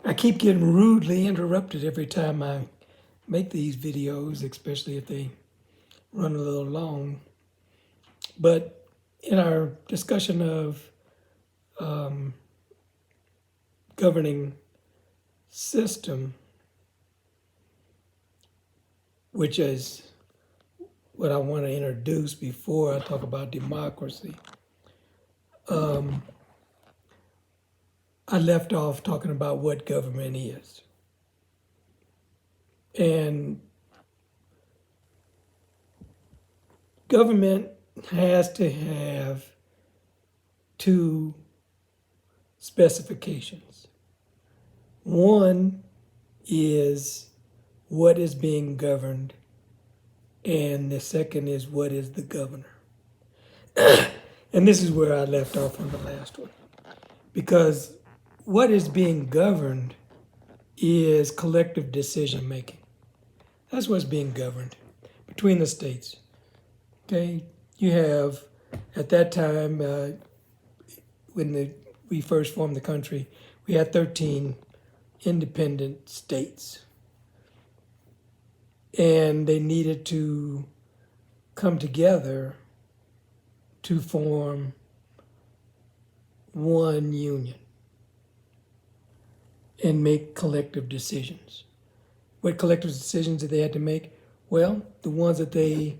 I keep getting rudely interrupted every time I make these videos, especially if they run a little long. But in our discussion of governing system, which is what I want to introduce before I talk about democracy, I left off talking about what government is. And government has to have two specifications. One is what is being governed, and the second is what is the governor. And this is where I left off on the last one. Because what is being governed is collective decision making. That's what's being governed between the states. Okay, you have, at that time, when we first formed the country, we had 13 independent states. And they needed to come together to form one union and make collective decisions. What collective decisions did they have to make? Well, the ones that they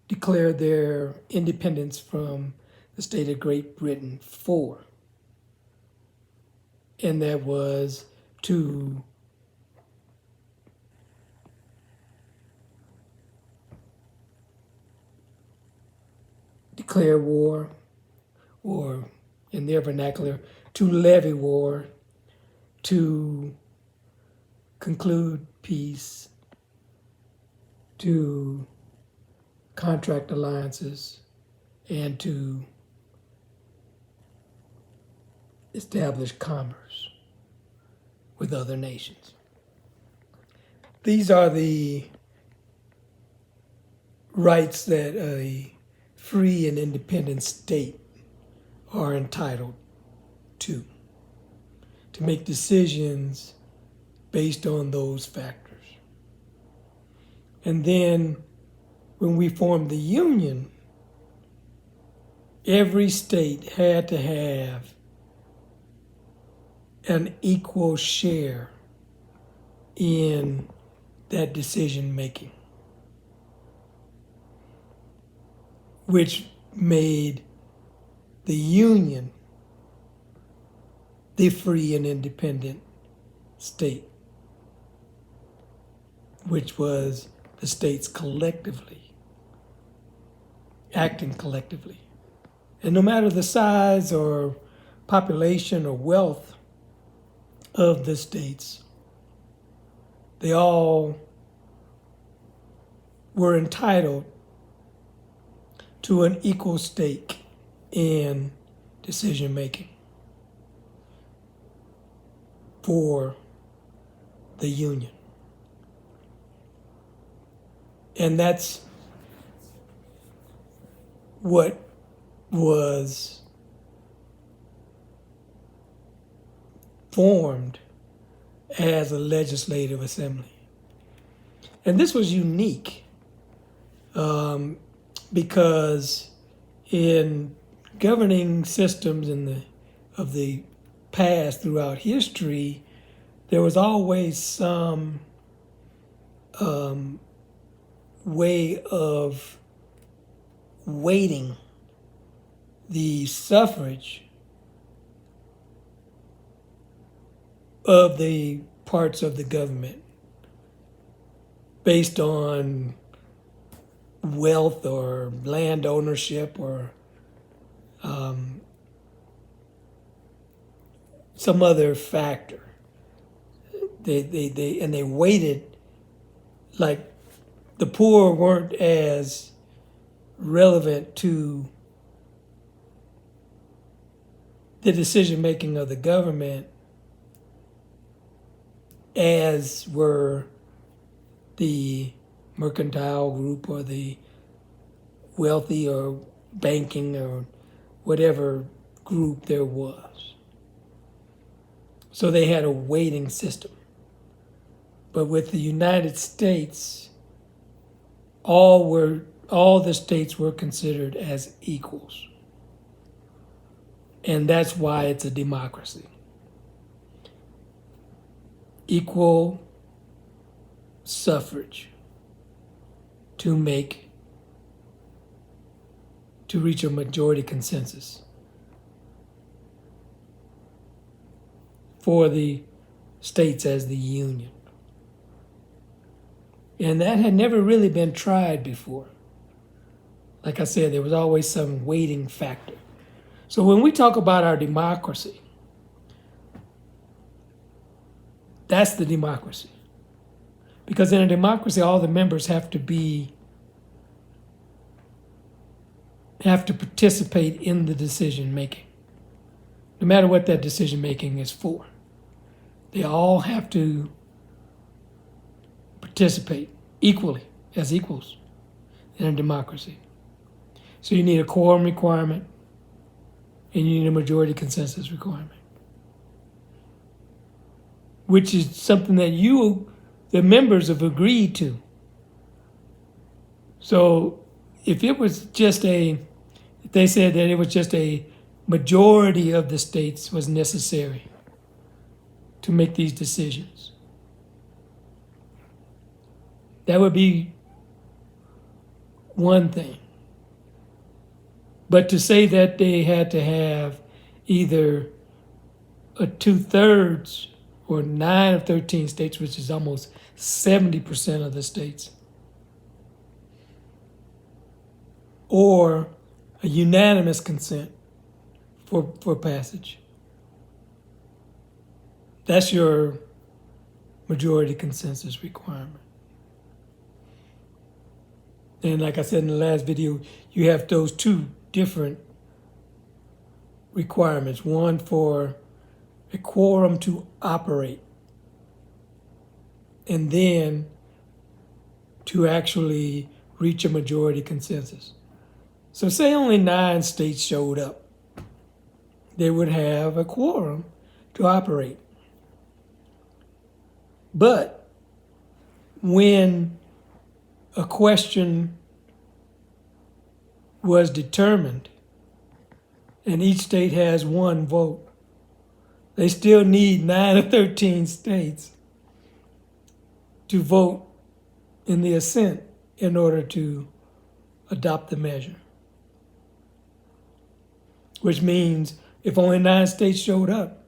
declared their independence from the state of Great Britain for. And that was to declare war, or in their vernacular, to levy war, to conclude peace, to contract alliances, and to establish commerce with other nations. These are the rights that a free and independent state are entitled to make decisions based on those factors. And then when we formed the Union, every state had to have an equal share in that decision making, which made the Union the free and independent state, which was the states collectively, acting collectively. And no matter the size or population or wealth of the states, they all were entitled to an equal stake in decision making for the Union. And that's what was formed as a legislative assembly. And this was unique because in governing systems of the past throughout history, there was always some way of weighting the suffrage of the parts of the government based on wealth or land ownership or some other factor. They weighted, like the poor weren't as relevant to the decision making of the government as were the mercantile group or the wealthy or banking or whatever group there was. So they had a weighting system. But with the United States, all the states were considered as equals. And that's why it's a democracy. Equal suffrage to reach a majority consensus for the states as the union. And that had never really been tried before. Like I said, there was always some weighting factor. So when we talk about our democracy, that's the democracy. Because in a democracy, all the members have to participate in the decision making, no matter what that decision making is for. They all have to participate equally as equals in a democracy. So you need a quorum requirement and you need a majority consensus requirement, which is something that the members, have agreed to. So if they said that it was just a majority of the states was necessary to make these decisions, that would be one thing. But to say that they had to have either a 2/3 or 9 of 13 states, which is almost 70% of the states, or a unanimous consent for passage, that's your majority consensus requirement. And like I said in the last video, you have those two different requirements. One for a quorum to operate, and then to actually reach a majority consensus. So say only 9 states showed up. They would have a quorum to operate. But when a question was determined and each state has 1 vote, they still need 9 of 13 states to vote in the assent in order to adopt the measure. Which means if only 9 states showed up,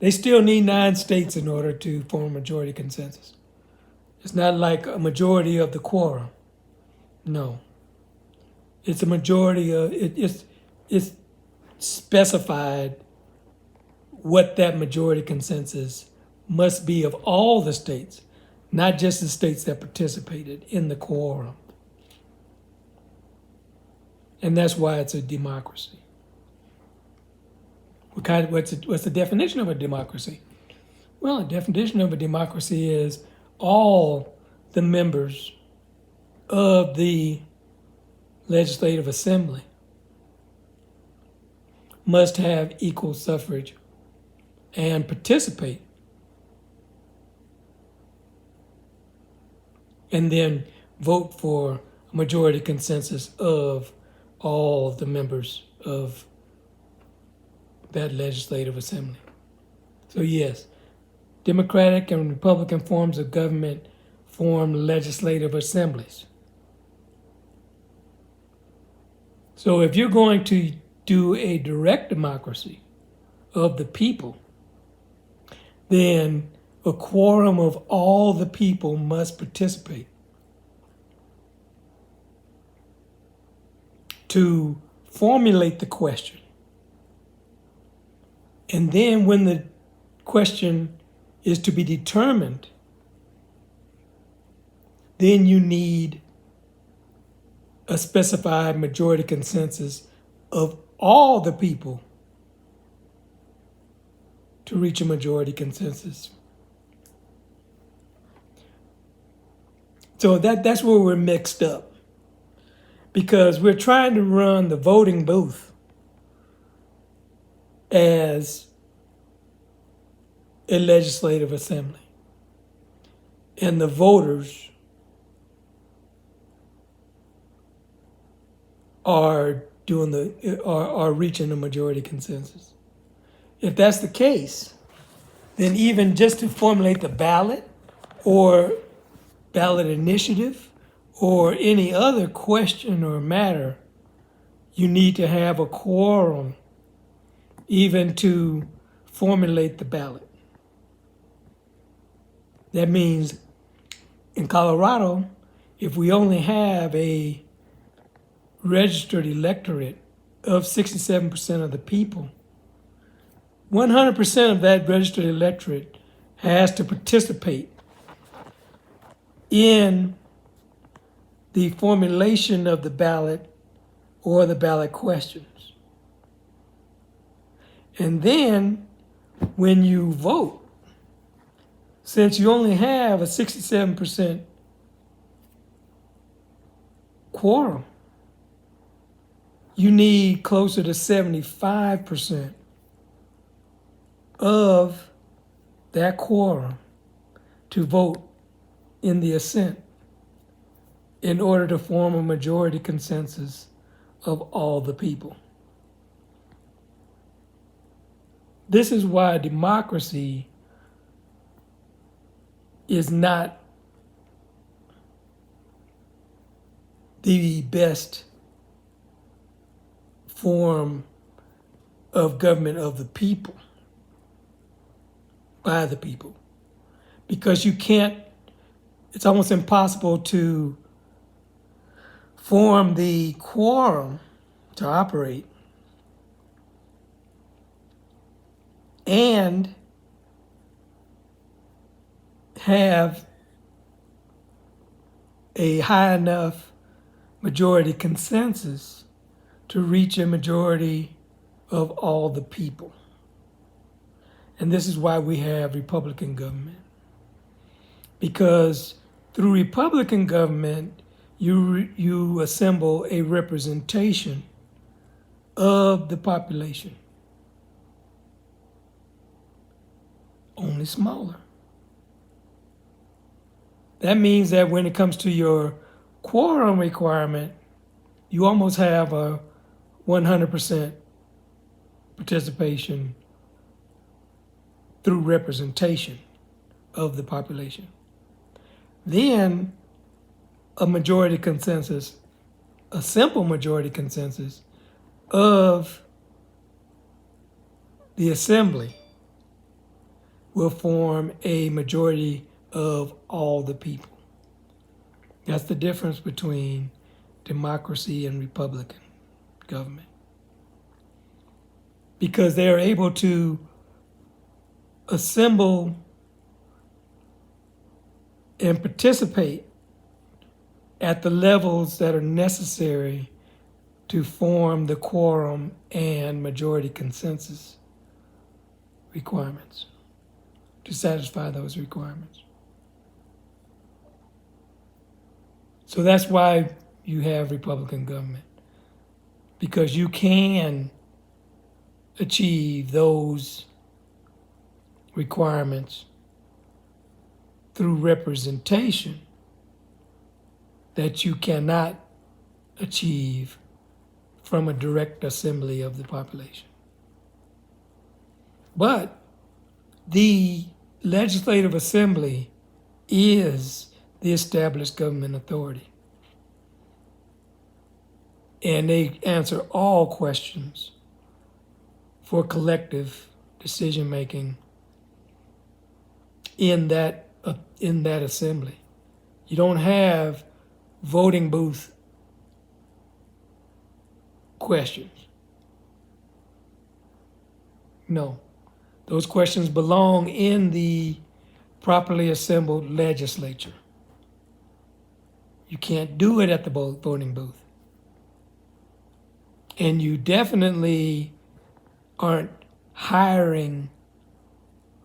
they still need 9 states in order to form a majority consensus. It's not like a majority of the quorum. No. It's a majority of, it's specified what that majority consensus must be of all the states, not just the states that participated in the quorum. And that's why it's a democracy. What's the definition of a democracy? Well, the definition of a democracy is all the members of the legislative assembly must have equal suffrage and participate, and then vote for a majority consensus of all the members of that legislative assembly. So yes, Democratic and Republican forms of government form legislative assemblies. So if you're going to do a direct democracy of the people, then a quorum of all the people must participate to formulate the question. And then when the question is to be determined, then you need a specified majority consensus of all the people to reach a majority consensus. So that's where we're mixed up, because we're trying to run the voting booth as a legislative assembly. And the voters are reaching a majority consensus. If that's the case, then even just to formulate the ballot or ballot initiative or any other question or matter, you need to have a quorum even to formulate the ballot. That means in Colorado, if we only have a registered electorate of 67% of the people, 100% of that registered electorate has to participate in the formulation of the ballot or the ballot questions. And then when you vote, since you only have a 67% quorum, you need closer to 75% of that quorum to vote in the assent in order to form a majority consensus of all the people. This is why democracy is not the best form of government of the people, by the people. Because it's almost impossible to form the quorum to operate and have a high enough majority consensus to reach a majority of all the people. And this is why we have Republican government. Because through Republican government, you assemble a representation of the population, only smaller. That means that when it comes to your quorum requirement, you almost have a 100% participation through representation of the population. Then a majority consensus, a simple majority consensus of the assembly will form a majority of all the people. That's the difference between democracy and Republican government. Because they are able to assemble and participate at the levels that are necessary to form the quorum and majority consensus requirements, to satisfy those requirements. So that's why you have Republican government, because you can achieve those requirements through representation that you cannot achieve from a direct assembly of the population. But the legislative assembly is the established government authority. And they answer all questions for collective decision making in that assembly. You don't have voting booth questions. No, those questions belong in the properly assembled legislature. You can't do it at the voting booth. And you definitely aren't hiring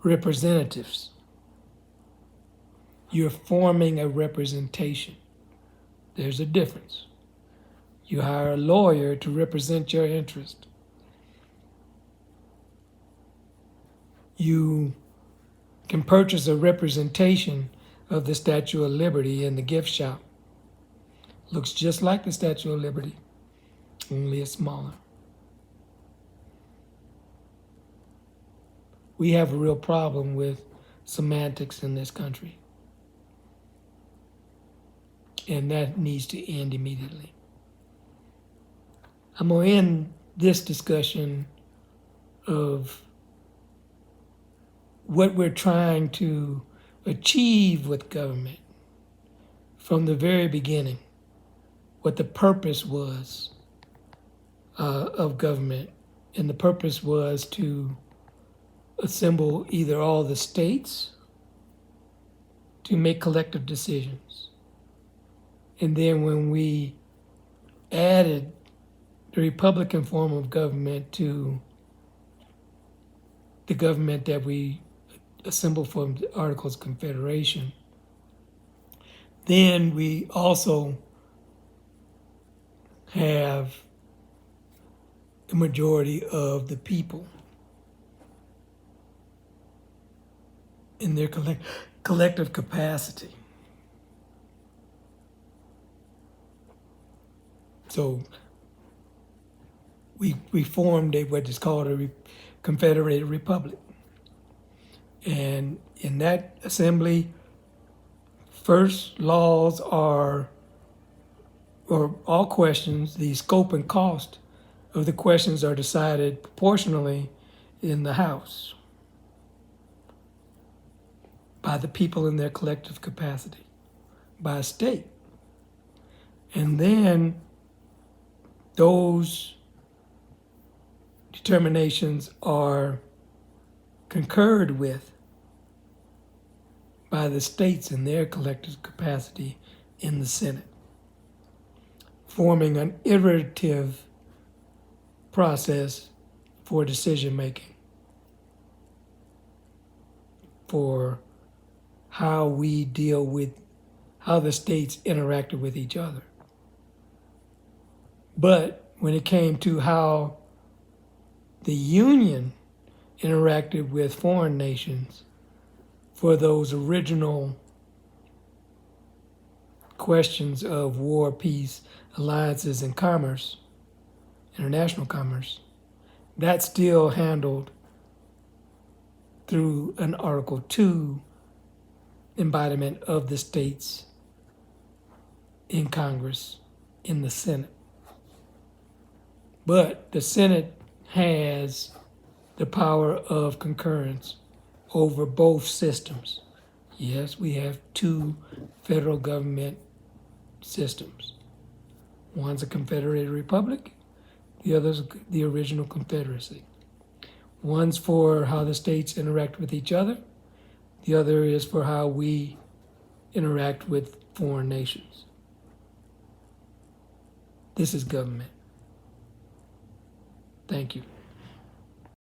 representatives. You're forming a representation. There's a difference. You hire a lawyer to represent your interest. You can purchase a representation of the Statue of Liberty in the gift shop. Looks just like the Statue of Liberty, only it's smaller. We have a real problem with semantics in this country. And that needs to end immediately. I'm going to end this discussion of what we're trying to achieve with government from the very beginning, what the purpose was of government. And the purpose was to assemble either all the states to make collective decisions. And then when we added the Republican form of government to the government that we assembled from the Articles of Confederation, then we also have the majority of the people in their collective capacity. So we formed what is called a Confederated Republic. And in that assembly, first laws are, or all questions, the scope and cost of the questions are decided proportionally in the House by the people in their collective capacity, by a state. And then those determinations are concurred with by the states in their collective capacity in the Senate, forming an iterative process for decision making, for how we deal with how the states interacted with each other. But when it came to how the Union interacted with foreign nations for those original questions of war, peace, alliances, and commerce, international commerce, that's still handled through an Article 2 embodiment of the states in Congress, in the Senate. But the Senate has the power of concurrence over both systems. Yes, we have two federal government systems. One's a Confederated Republic, the other's the original Confederacy. One's for how the states interact with each other, the other is for how we interact with foreign nations. This is government. Thank you.